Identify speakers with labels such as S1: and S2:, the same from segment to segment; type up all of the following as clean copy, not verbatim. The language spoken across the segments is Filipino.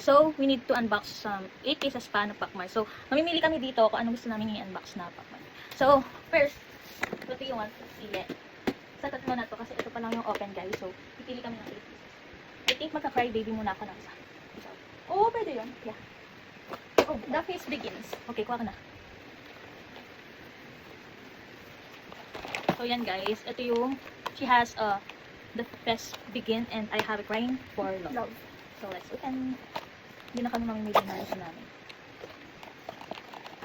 S1: So, we need to unbox some 8 cases pa ng Pacmar. So, mamimili kami dito kung anong gusto namin i-unbox na Pacmar. So, first, ito yung one. Sige. Satat mo na to kasi ito pa lang yung open, guys. So, pipili kami ng 8 pieces. I think magka-cry baby muna ako ng isa.
S2: Oo, pwede yun.
S1: Yeah.
S2: Oh, the face begins.
S1: Okay, kuha ka na. So, yan guys. Ito yung, she has the best begin and I have a crying for love.
S2: Love.
S1: So, let's open. Hindi na kami mamimili na isa namin.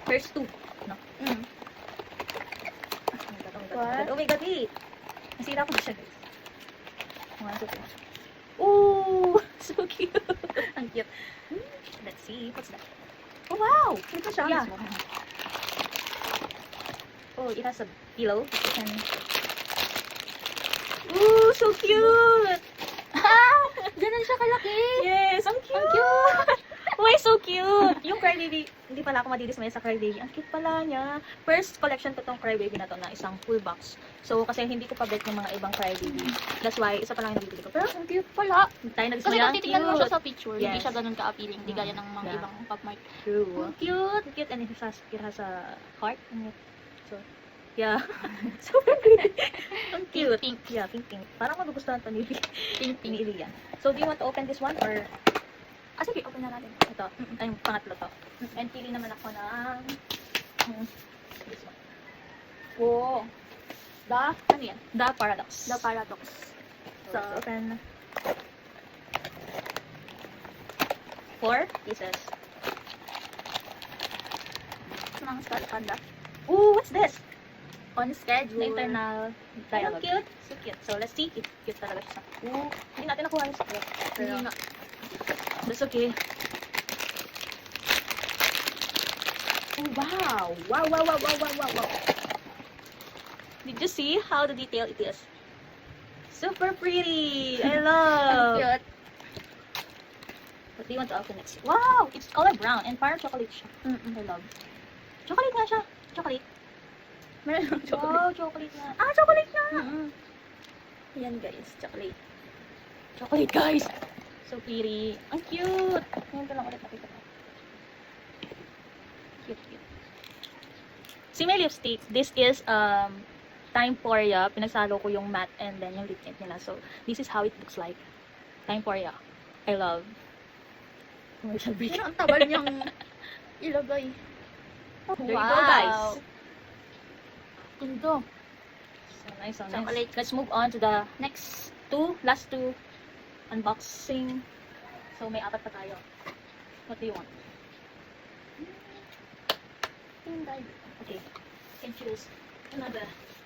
S1: First two. No?
S2: Mm. What?
S1: Oh my god, wait. Nasira ko na siya guys. One, two, three. Ooh! So cute! Ang cute. Let's see. What's that?
S2: Oh, wow! Ito siya.
S1: Yeah. Oh, it has a pillow. You can... Ooh, so cute!
S2: Ganun siya kalaki.
S1: Yes, ang cute!
S2: Ang cute!
S1: Why so cute? Yung Crybaby, hindi pala ako madidismay sa Crybaby. Ang cute pala niya. First collection ko tong Crybaby na to na isang full box. So, kasi hindi ko pa bet yung mga ibang Crybaby. That's why, isa pa lang yung nabibili ko. Pero,
S2: Ang cute pala.
S1: tayo
S2: Kasi
S1: nagsimula.
S2: kung titignan mo siya sa picture, hindi
S1: Yes.
S2: siya ganun ka-appealing. Hindi gaya ng mga
S1: Yeah.
S2: ibang Pacmart.
S1: True. Ang cute! Ang cute. And it has a heart in it. So, yeah. Super cute. Ang cute.
S2: Pink.
S1: Yeah, pink. Parang magugustuhan to ni
S2: Pink.
S1: Ilian. So, do you want to open this one or
S2: Ah, sige, open na natin.
S1: ito? Ay, yung pangatlo to. And pili naman ako ng this one.
S2: Wow. Ano yan?
S1: The Paradox.
S2: The Paradox.
S1: So, let's open 4 pieces.
S2: Mga Skull Panda.
S1: Ooh, what's this?
S2: On schedule.
S1: The internal dialogue.
S2: Ang cute.
S1: So cute. So, let's see. Cute talaga siya. Ooh, hindi natin nakuha yung script. Pero,
S2: Hindi nga.
S1: that's okay. Oh, wow. Wow, wow, wow, wow, wow, wow, wow. Did you see how the detail it is? Super pretty. I
S2: Ang
S1: love.
S2: cute.
S1: What do you want to open next? Wow, it's color brown and parang chocolate siya. I love. Chocolate nga siya. Chocolate.
S2: Meron ng chocolate.
S1: Wow, chocolate na.
S2: Ah, chocolate na!
S1: Yan guys, chocolate. Chocolate guys. So pretty. Ang cute. Ngayon ko lang ulit nakita ko. Cute, cute. Si may lipstick, this is Timeporia. Pinagsalo ko yung matte and then yung lip tint nila. So, this is how it looks like. Timeporia. I love. Commercial break.
S2: Pero ang tabal niyang ilagay.
S1: There you go, guys.
S2: Ganda.
S1: So nice, so nice.
S2: Chocolate.
S1: Let's move on to the next last two unboxing. So may 4 pa tayo. What do you want?
S2: Tinday.
S1: Okay. You can choose another.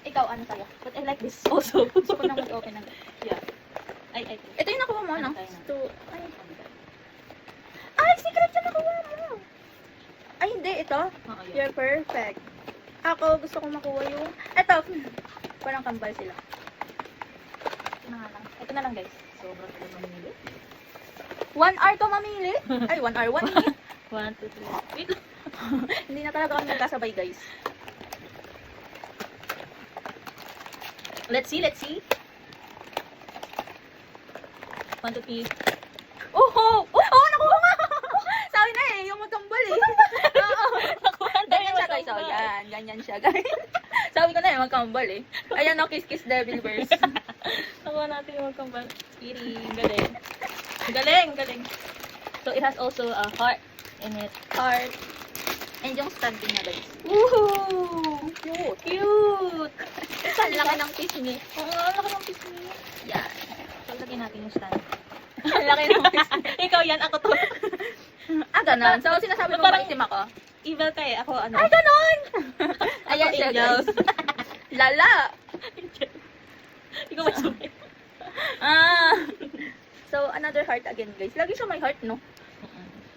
S2: Ikaw, ano sa'yo?
S1: But I like this also.
S2: Gusto ko nang mag-open ng...
S1: Yeah. I
S2: Ito yung nakuha mo, no?
S1: Ano tayo na?
S2: Ito. Ay, secret yung nakuha mo! Ay, hindi. Ito.
S1: Oo, yeah.
S2: You're perfect. Ako, gusto ko makuha yung... Ito. Parang kambal sila.
S1: Ito na nga lang. Ito na lang guys. Sobrang tagal mamimili.
S2: 1 hour to mamili? Ay, 1 hour. 1 minute.
S1: 1, 2, 3. Wait lang.
S2: Hindi na talaga kami nagkasabay, guys.
S1: Let's see, let's see. 1, 2, 3.
S2: Oh! Nakuha nga! Sabi na eh, yung magkambal eh. Oo.
S1: Nakuha na
S2: Ganyan
S1: yung
S2: siya, guys. Oh,
S1: magkambal.
S2: yan. Ganyan siya, guys. Sabi ko na eh, magkambal eh. Ayan, no, kiss kiss devil verse.
S1: Nakuha natin yung magkambal. Speedy. Galing. Galing, galing. So, it has also a heart in it.
S2: Heart. And yung standing niya, guys.
S1: Woohoo!
S2: Cute.
S1: Cute!
S2: Ang laki ng kiss niya.
S1: Oo, ang laki ng kiss niya.
S2: Yan.
S1: So, lagyan natin yung stand.
S2: Ang laki ng kiss niya.
S1: Ikaw yan, ako to.
S2: Ah, ganun. So, sinasabi mo
S1: Parang-
S2: maitim ako?
S1: Evil ka eh. Ako ano.
S2: Ay, ganun! Ayan
S1: Ako
S2: siya,
S1: angels.
S2: guys. Lala!
S1: Ikaw masumay.
S2: Ah! So, another heart again, guys. Lagi siya may heart, no?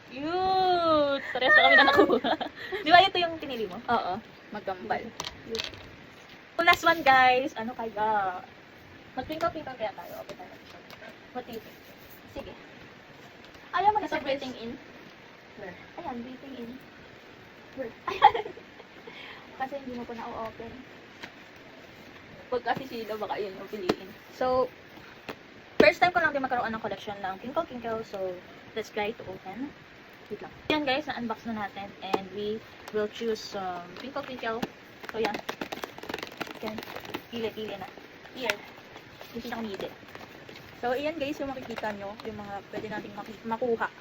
S1: Cute! Parehas na kami na nakuha. Di ba ito yung pinili mo?
S2: Oo. Magkambal.
S1: So, last one guys. Ano kaya? Mag-twinkle-twinkle kaya tayo. Okay tayo. What do you think?
S2: Sige. Ayaw mo na
S1: Nasa
S2: sa breathing in.
S1: Where?
S2: Ayan, breathing in. Where? Ayan. Kasi hindi mo pa na-open. Pag kasi sila, baka yun yung piliin.
S1: So, first time ko lang din magkaroon ng collection ng Kinkle Kinkle. So, Let's try to open. Wait lang. Yan guys, na-unbox na natin. And we will choose twinkle twinkle. So yan. Yan. Pili na. Here. Yung pinakamili.
S2: So, ayan guys, yung makikita nyo, yung mga pwede nating makuha.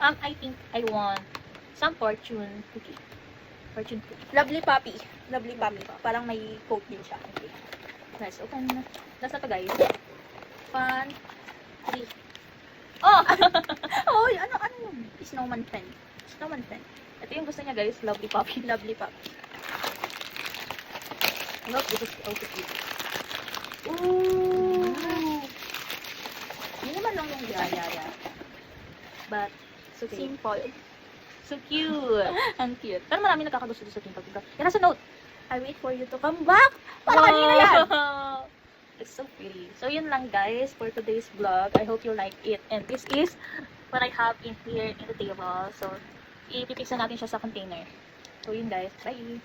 S1: I think I want some fortune cookie. Fortune cookie.
S2: Lovely Puppy. Lovely Puppy. Parang may coat din siya.
S1: Okay. Let's open. Last na to guys.
S2: Fun.
S1: Oh!
S2: Oh, ano yun? Snowman pen.
S1: Snowman pen. Ito yung gusto niya guys. Lovely puppy.
S2: Lovely Puppy.
S1: Look, this is also cute.
S2: Ooh! Yun naman lang yung
S1: Yeah. But, so cute.
S2: simple.
S1: So cute.
S2: Ang cute.
S1: Pero marami nagkakagusto sa twinkle twinkle. Yan nasa note.
S2: I wait for you to come back. Para kanina yan.
S1: It's so pretty. So yun lang guys for today's vlog. I hope you like it. And this is what I have in here in the table. So ipipix na natin siya sa container. So yun guys. Bye!